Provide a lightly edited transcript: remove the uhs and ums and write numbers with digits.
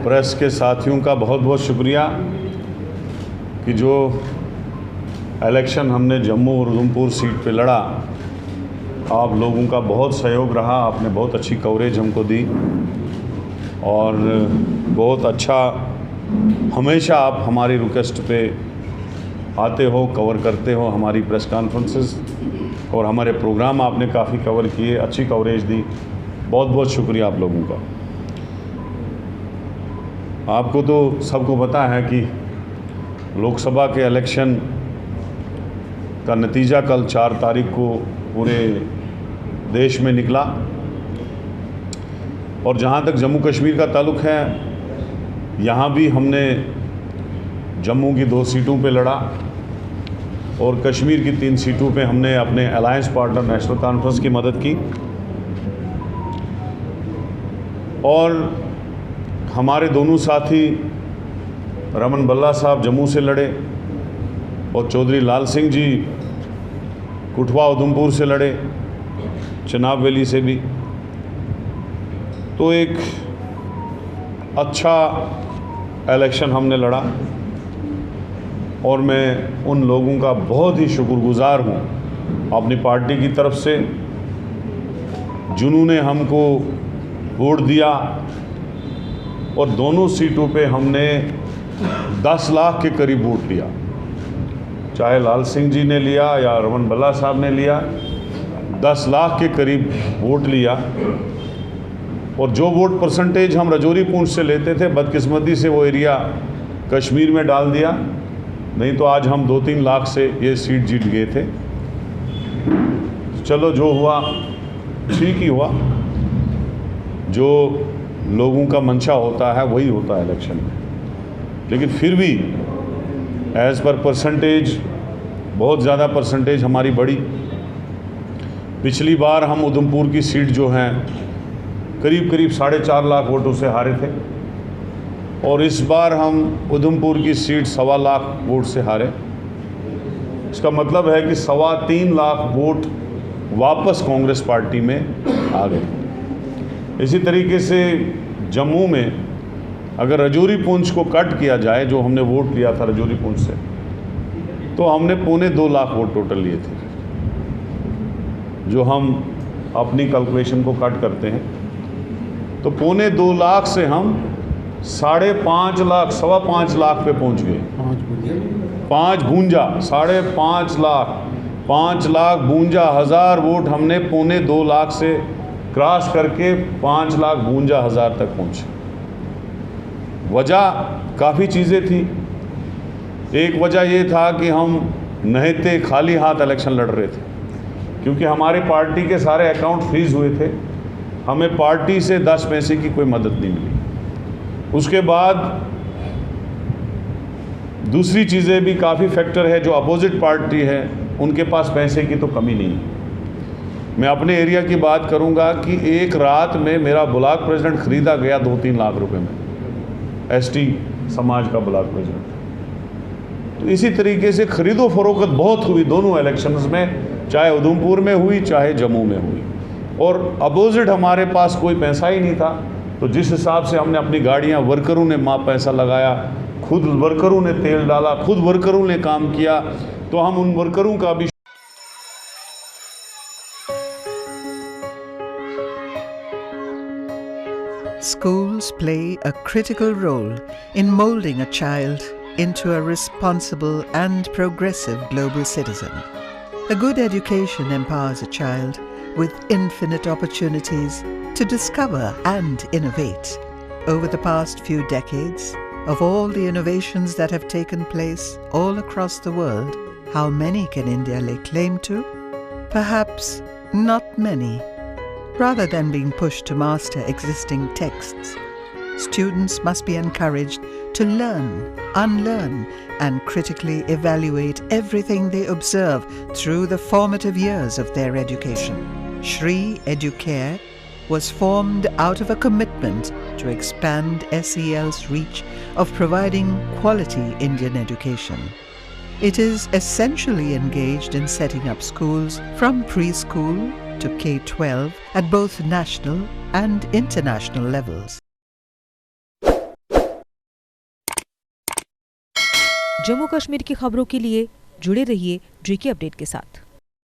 Press के साथियों का बहुत बहुत शुक्रिया कि जो इलेक्शन हमने जम्मू और उधमपुर सीट पे लड़ा, आप लोगों का बहुत सहयोग रहा। आपने बहुत अच्छी कवरेज हमको दी और बहुत अच्छा हमेशा आप हमारी रिक्वेस्ट पे आते हो, कवर करते हो हमारी प्रेस कॉन्फ्रेंसेस और हमारे प्रोग्राम आपने काफ़ी कवर किए, अच्छी कवरेज दी। बहुत बहुत शुक्रिया आप लोगों का। आपको तो सबको पता है कि लोकसभा के इलेक्शन का नतीजा कल 4 तारीख को पूरे देश में निकला और जहाँ तक जम्मू कश्मीर का ताल्लुक़ है, यहाँ भी हमने जम्मू की 2 सीटों पे लड़ा और कश्मीर की 3 सीटों पे हमने अपने अलायंस पार्टनर नेशनल कॉन्फ्रेंस की मदद की और हमारे दोनों साथी रमन बल्ला साहब जम्मू से लड़े और चौधरी लाल सिंह जी कुठवा उधमपुर से लड़े, चनाब वैली से भी। तो एक अच्छा इलेक्शन हमने लड़ा और मैं उन लोगों का बहुत ही शुक्रगुजार हूँ अपनी पार्टी की तरफ से जिन्होंने हमको वोट दिया और दोनों सीटों पे हमने 10 लाख के करीब वोट लिया, चाहे लाल सिंह जी ने लिया या रमन बल्ला साहब ने लिया। 10 लाख के करीब वोट लिया और जो वोट परसेंटेज हम रजौरी पूंछ से लेते थे, बदकिस्मती से वो एरिया कश्मीर में डाल दिया, नहीं तो आज हम 2-3 लाख से ये सीट जीत गए थे। चलो जो हुआ ठीक ही हुआ, जो लोगों का मंशा होता है वही होता है इलेक्शन में। लेकिन फिर भी एज़ पर परसेंटेज बहुत ज़्यादा परसेंटेज हमारी बढ़ी। पिछली बार हम उधमपुर की सीट जो हैं करीब 4.5 लाख वोटों से हारे थे और इस बार हम उधमपुर की सीट 1.25 लाख वोट से हारे। इसका मतलब है कि 3.25 लाख वोट वापस कांग्रेस पार्टी में आ गए। इसी तरीके से जम्मू में अगर रजौरी पूंछ को कट किया जाए, जो हमने वोट लिया था रजौरी पूंछ से, तो हमने 2.25 लाख वोट टोटल लिए थे। जो हम अपनी कैलकुलेशन को कट करते हैं तो 2.25 लाख से हम 5.5 लाख 5.25 लाख पे पहुंच गए। 5.52 लाख 5,52,000 वोट हमने 2.25 लाख से क्रॉस करके 5,52,000 तक पहुंचे। वजह काफ़ी चीज़ें थी। एक वजह ये था कि हम नहते खाली हाथ इलेक्शन लड़ रहे थे क्योंकि हमारे पार्टी के सारे अकाउंट फ्रीज हुए थे। हमें पार्टी से 10 पैसे की कोई मदद नहीं मिली। उसके बाद दूसरी चीज़ें भी काफ़ी फैक्टर है। जो अपोजिट पार्टी है उनके पास पैसे की तो कमी नहीं है। मैं अपने एरिया की बात करूंगा कि एक रात में मेरा ब्लॉक प्रेसिडेंट ख़रीदा गया 2-3 लाख रुपए में, एसटी समाज का ब्लॉक प्रेसिडेंट। तो इसी तरीके से खरीदो फरोख्त बहुत हुई दोनों इलेक्शंस में, चाहे उधमपुर में हुई चाहे जम्मू में हुई। और अपोजिट हमारे पास कोई पैसा ही नहीं था। तो जिस हिसाब से हमने अपनी गाड़ियां, वर्करों ने पैसा लगाया, खुद वर्करों ने तेल डाला, खुद वर्करों ने काम किया, तो हम उन वर्करों का भी Schools play a critical role in molding a child into a responsible and progressive global citizen. A good education empowers a child with infinite opportunities to discover and innovate. Over the past few decades, of all the innovations that have taken place all across the world, how many can India lay claim to? Perhaps not many. Rather than being pushed to master existing texts, students must be encouraged to learn, unlearn, and critically evaluate everything they observe through the formative years of their education. Shri Educare was formed out of a commitment to expand SEL's reach of providing quality Indian education. It is essentially engaged in setting up schools from preschool to K-12 at both national and international levels. Jammu Kashmir की खबरों के लिए जुड़े रहिए JK update के साथ।